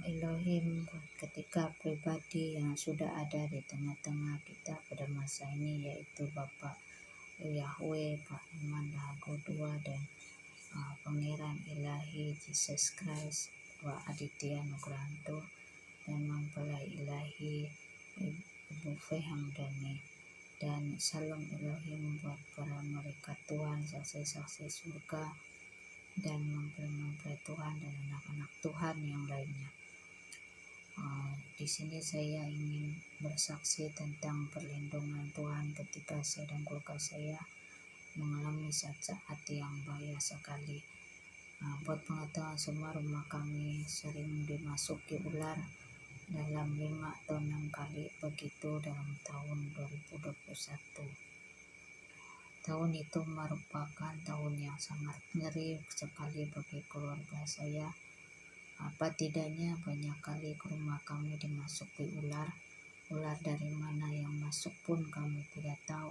Elohim ketika pribadi yang sudah ada di tengah-tengah kita pada masa ini, yaitu Bapak Yahweh, Pak Iman Dahago II, dan Pangeran Ilahi Jesus Christ, Pak Aditya Nugrahanto, dan Mempelai Ilahi Ibu Fehang Dani, dan salam Elohim buat para malaikat Tuhan, saksi-saksi surga, dan mempelai-mempelai Tuhan, dan anak-anak Tuhan yang lainnya. Di sini saya ingin bersaksi tentang perlindungan Tuhan ketika saya dan keluarga saya mengalami saat-saat yang bahaya sekali. Buat pengetahuan semua, rumah kami sering dimasuki ular dalam 5 atau 6 kali begitu dalam tahun 2021. Tahun itu merupakan tahun yang sangat ngeri sekali bagi keluarga saya. Apa tidaknya banyak kali ke rumah kami dimasuki ular. Ular dari mana yang masuk pun kami tidak tahu.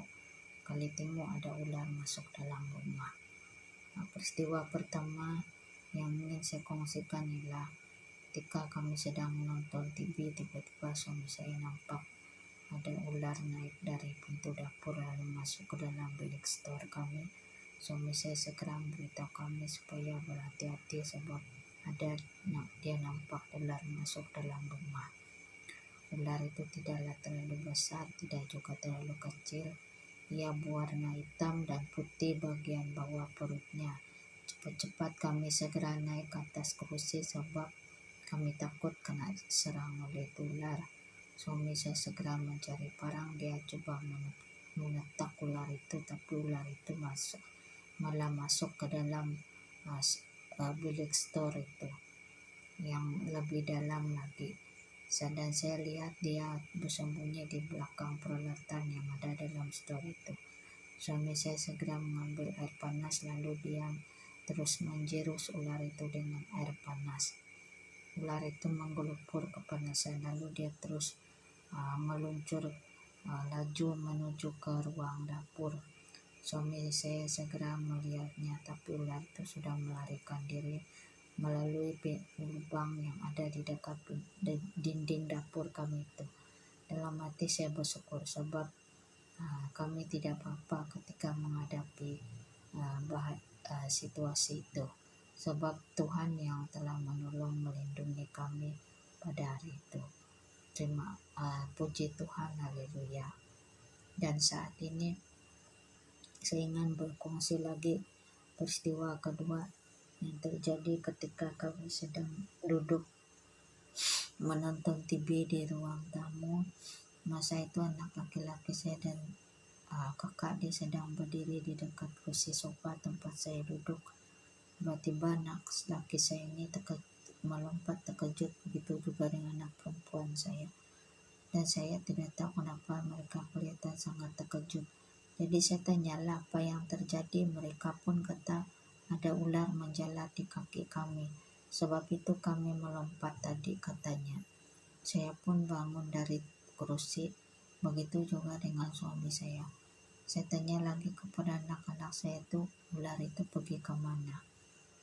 Kali temu ada ular masuk dalam rumah. Peristiwa pertama yang ingin saya kongsikan ialah ketika kami sedang menonton TV, tiba-tiba suami saya nampak ada ular naik dari pintu dapur lalu masuk ke dalam bilik store kami. Suami saya segera memberitahu kami supaya berhati-hati sebab dia nampak ular masuk dalam rumah. Ular itu tidaklah terlalu besar, tidak juga terlalu kecil. Ia berwarna hitam dan putih bagian bawah perutnya. Cepat-cepat kami segera naik ke atas kursi sebab kami takut kena serang oleh ular. Suami saya segera mencari parang. Dia coba menetak ular itu, tapi ular itu malah masuk ke dalam bilik store itu yang lebih dalam lagi. Dan saya lihat dia bersembunyi di belakang peralatan yang ada dalam store itu. Suami saya segera mengambil air panas lalu dia terus menjurus ular itu dengan air panas. Ular itu menggelupur kepanasan lalu dia terus meluncur laju menuju ke ruang dapur. Suami saya segera melihatnya, tapi ular itu sudah melarikan diri melalui lubang yang ada di dekat dinding dapur kami itu. Dalam hati saya bersyukur sebab kami tidak apa-apa ketika menghadapi situasi itu, sebab Tuhan yang telah menolong melindungi kami pada hari itu. Puji Tuhan, haleluya. Dan saat ini saya ingin berkongsi lagi peristiwa kedua yang terjadi ketika kami sedang duduk menonton TV di ruang tamu. Masa itu anak laki-laki saya dan kakak dia sedang berdiri di dekat kursi sofa tempat saya duduk. Tiba-tiba anak laki saya ini melompat terkejut, begitu juga dengan anak perempuan saya. Dan saya tidak tahu kenapa mereka kelihatan sangat terkejut. Jadi saya tanyalah apa yang terjadi. Mereka pun kata ada ular menjalar di kaki kami. Sebab itu kami melompat tadi, katanya. Saya pun bangun dari kursi. Begitu juga dengan suami saya. Saya tanya lagi kepada anak-anak saya itu, ular itu pergi ke mana?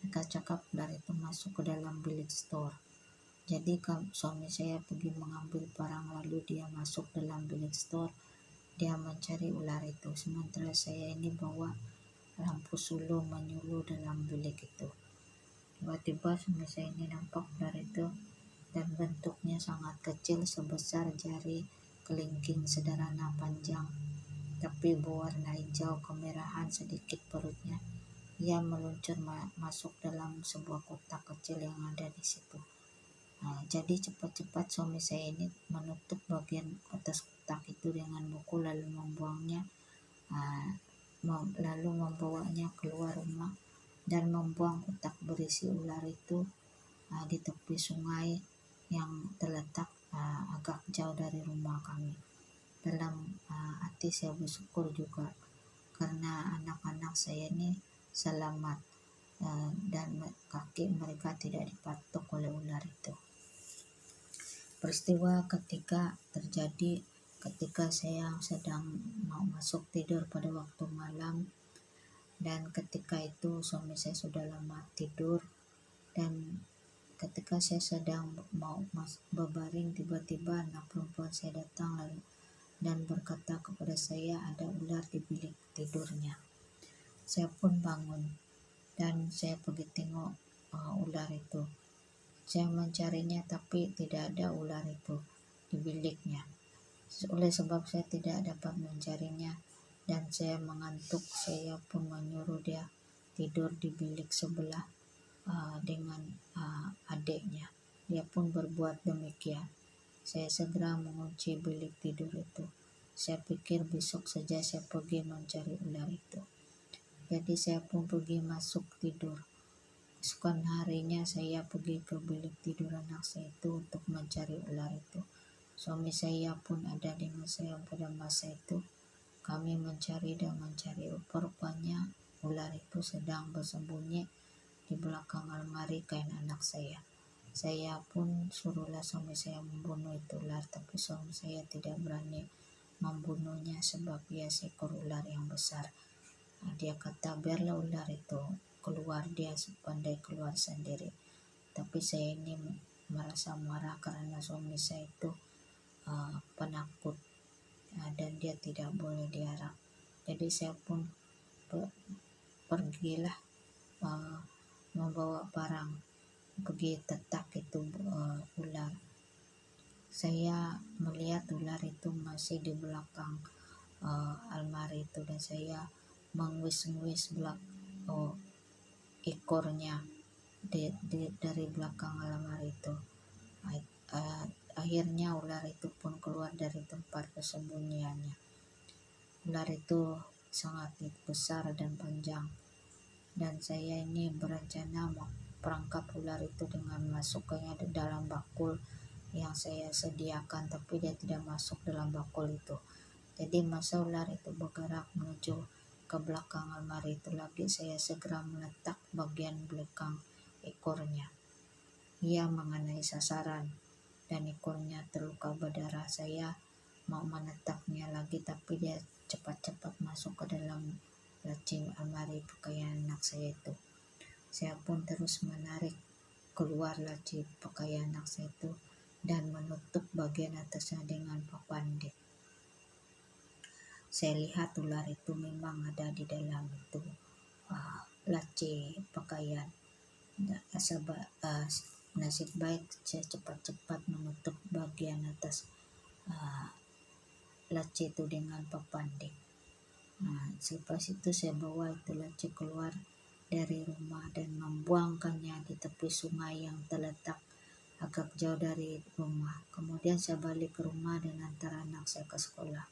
Mereka cakap ular itu masuk ke dalam bilik store. Jadi suami saya pergi mengambil barang lalu dia masuk dalam bilik store. Dia mencari ular itu. Sementara saya ini bawa lampu sulung menyuluh dalam bilik itu. Tiba-tiba suami saya ini nampak ular itu dan bentuknya sangat kecil sebesar jari kelingking sederhana panjang, tapi berwarna hijau kemerahan sedikit perutnya. Ia meluncur masuk dalam sebuah kotak kecil yang ada di situ. Jadi cepat-cepat suami saya ini menutup bagian atas kotak itu dengan buku lalu membuangnya, lalu membawanya keluar rumah dan membuang kotak berisi ular itu di tepi sungai yang terletak agak jauh dari rumah kami. Dalam hati saya bersyukur juga karena anak-anak saya ini selamat dan kaki mereka tidak dipatok oleh ular itu. Peristiwa ketika terjadi ketika saya sedang mau masuk tidur pada waktu malam, dan ketika itu suami saya sudah lama tidur dan ketika saya sedang mau berbaring, tiba-tiba anak perempuan saya datang lalu dan berkata kepada saya ada ular di bilik tidurnya. Saya pun bangun dan saya pergi tengok ular itu. Saya mencarinya tapi tidak ada ular itu di biliknya. Oleh sebab saya tidak dapat mencarinya dan saya mengantuk, saya pun menyuruh dia tidur di bilik sebelah dengan adiknya. Dia pun berbuat demikian. Saya segera mengunci bilik tidur itu. Saya pikir besok saja saya pergi mencari ular itu. Jadi saya pun pergi masuk tidur. Keesokan harinya saya pergi ke bilik tidur anak saya itu untuk mencari ular itu. Suami saya pun ada dengan saya pada masa itu. Kami mencari dan mencari. Rupanya ular itu sedang bersembunyi di belakang almari kain anak saya. Saya pun suruhlah suami saya membunuh itu ular, tapi suami saya tidak berani membunuhnya sebab ia seekor ular yang besar. Dia kata biarlah ular itu keluar, dia pandai keluar sendiri. Tapi saya ini merasa marah karena suami saya itu penakut dan dia tidak boleh diarak. Jadi saya pun pergilah membawa barang, pergi tetak itu ular. Saya melihat ular itu masih di belakang almari itu dan saya menguis-nguis ekornya dari belakang almari itu. Akhirnya ular itu pun keluar dari tempat persembunyiannya. Ular itu sangat besar dan panjang dan saya ini berencana perangkap ular itu dengan masukkannya di dalam bakul yang saya sediakan, tapi dia tidak masuk dalam bakul itu. Jadi masa ular itu bergerak menuju ke belakang almari itu lagi, saya segera meletak bagian belakang ekornya. Ia mengenai sasaran dan ekornya terluka berdarah. Saya mau menetaknya lagi tapi dia cepat-cepat masuk ke dalam laci almari pakaian anak saya itu. Saya pun terus menarik keluar laci pakaian anak saya itu dan menutup bagian atasnya dengan papandik. Saya lihat ular itu memang ada di dalam itu laci pakaian. Nasib baik saya cepat-cepat menutup bagian atas laci itu dengan papandik. Selepas itu saya bawa itu laci keluar dari rumah dan membuangkannya di tepi sungai yang terletak agak jauh dari rumah. Kemudian saya balik ke rumah dan antar anak saya ke sekolah.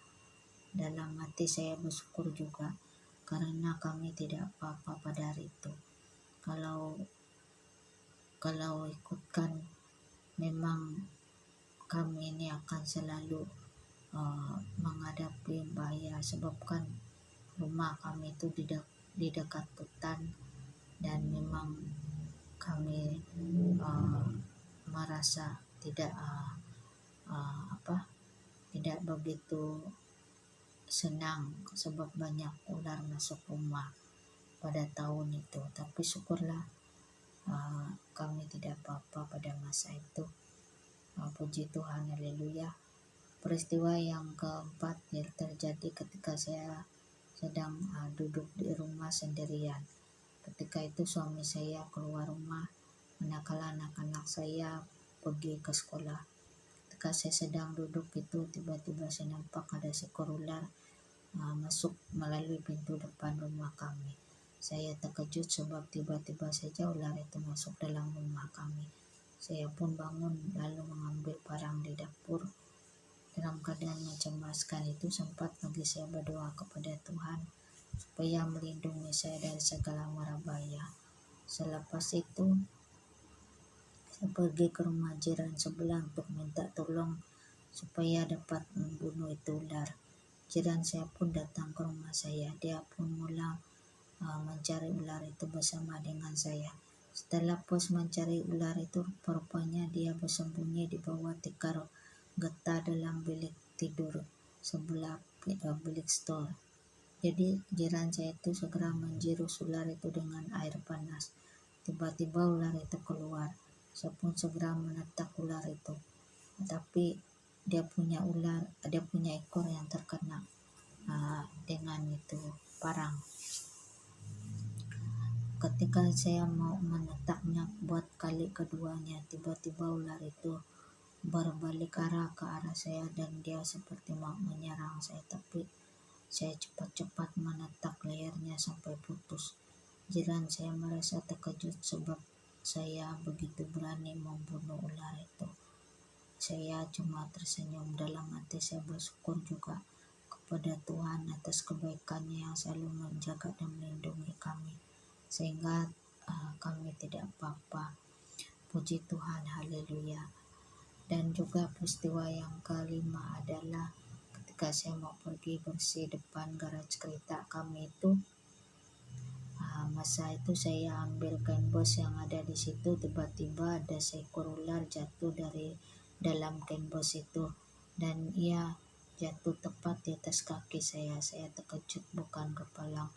Dalam hati saya bersyukur juga karena kami tidak apa-apa pada hari itu. Kalau ikutkan, memang kami ini akan selalu menghadapi bahaya, sebabkan rumah kami itu di dekat hutan dan memang kami merasa tidak begitu senang sebab banyak ular masuk rumah pada tahun itu. Tapi syukurlah kami tidak apa-apa pada masa itu. Puji Tuhan, haleluya. Peristiwa yang keempat yang terjadi ketika saya sedang duduk di rumah sendirian. Ketika itu suami saya keluar rumah manakala anak-anak saya pergi ke sekolah. Ketika saya sedang duduk itu, tiba-tiba saya nampak ada seekor ular masuk melalui pintu depan rumah kami. Saya terkejut sebab tiba-tiba saja ular itu masuk dalam rumah kami. Saya pun bangun lalu mengambil barang di dapur. Dalam keadaan mencemaskan itu, sempat lagi saya berdoa kepada Tuhan supaya melindungi saya dari segala mara bahaya. Selepas itu saya pergi ke rumah jiran sebelah untuk minta tolong supaya dapat membunuh itu ular. Jiran saya pun datang ke rumah saya. Dia pun mula mencari ular itu bersama dengan saya. Setelah puas mencari ular itu, rupanya dia bersembunyi di bawah tikar getah dalam bilik tidur sebelah bilik store. Jadi jiran saya itu segera menjirus ular itu dengan air panas. Tiba-tiba ular itu keluar. saya pun segera menetak ular itu, tapi dia punya ekor yang terkena dengan itu parang. Ketika saya mau menetaknya buat kali keduanya, tiba-tiba ular itu berbalik arah ke arah saya dan dia seperti mau menyerang saya, tapi saya cepat-cepat menetak lehernya sampai putus. Jiran saya merasa terkejut sebab saya begitu berani membunuh ular itu. Saya cuma tersenyum. Dalam hati saya bersyukur juga kepada Tuhan atas kebaikannya yang selalu menjaga dan melindungi kami, sehingga kami tidak apa-apa. Puji Tuhan, haleluya. Dan juga peristiwa yang kelima adalah ketika saya mau pergi bersih depan garaj kereta kami itu, masa itu saya ambil kain bos yang ada di situ, tiba-tiba ada seekor ular jatuh dari dalam kain bos itu dan ia jatuh tepat di atas kaki saya. Saya terkejut bukan kepalang.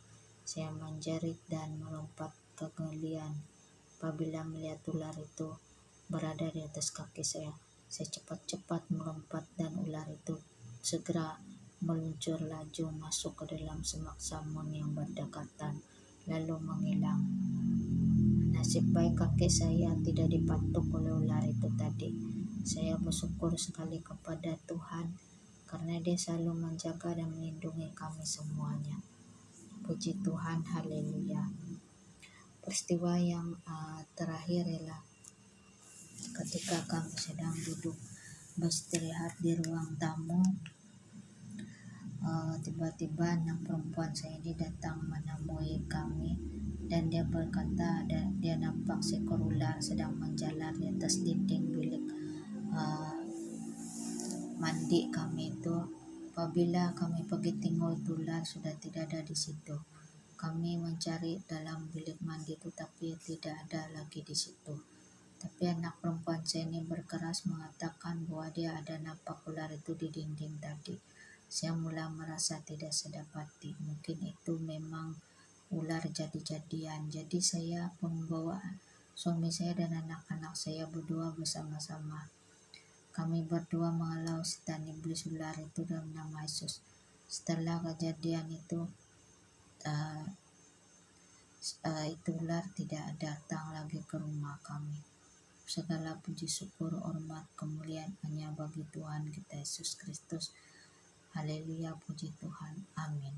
Saya menjerit dan melompat kegelian apabila melihat ular itu berada di atas kaki saya. Saya cepat-cepat melompat dan ular itu segera meluncur laju masuk ke dalam semak samun yang berdekatan lalu menghilang. Nasib baik kaki saya tidak dipatuk oleh ular itu tadi. Saya bersyukur sekali kepada Tuhan karena Dia selalu menjaga dan melindungi kami semuanya. Puji Tuhan, haleluya. Peristiwa yang terakhir ialah ketika kami sedang duduk beristirahat di ruang tamu, tiba-tiba anak perempuan saya ini datang menemui kami dan dia berkata dia nampak seekor ular sedang menjalar di atas dinding bilik mandi kami itu. Apabila kami pergi tengok itu ular sudah tidak ada di situ. Kami mencari dalam bilik mandi itu tapi tidak ada lagi di situ. Tapi anak perempuan saya ini berkeras mengatakan bahwa dia ada nampak ular itu di dinding tadi. Saya mula merasa tidak sedap hati. Mungkin itu memang ular jadi-jadian. Jadi saya pun bawa suami saya dan anak-anak saya berdua bersama-sama. Kami berdua menghalau setan iblis ular itu dalam nama Yesus. Setelah kejadian itu, itu ular tidak datang lagi ke rumah kami. Segala puji syukur, hormat, kemuliaan hanya bagi Tuhan kita Yesus Kristus. Haleluya, puji Tuhan. Amin.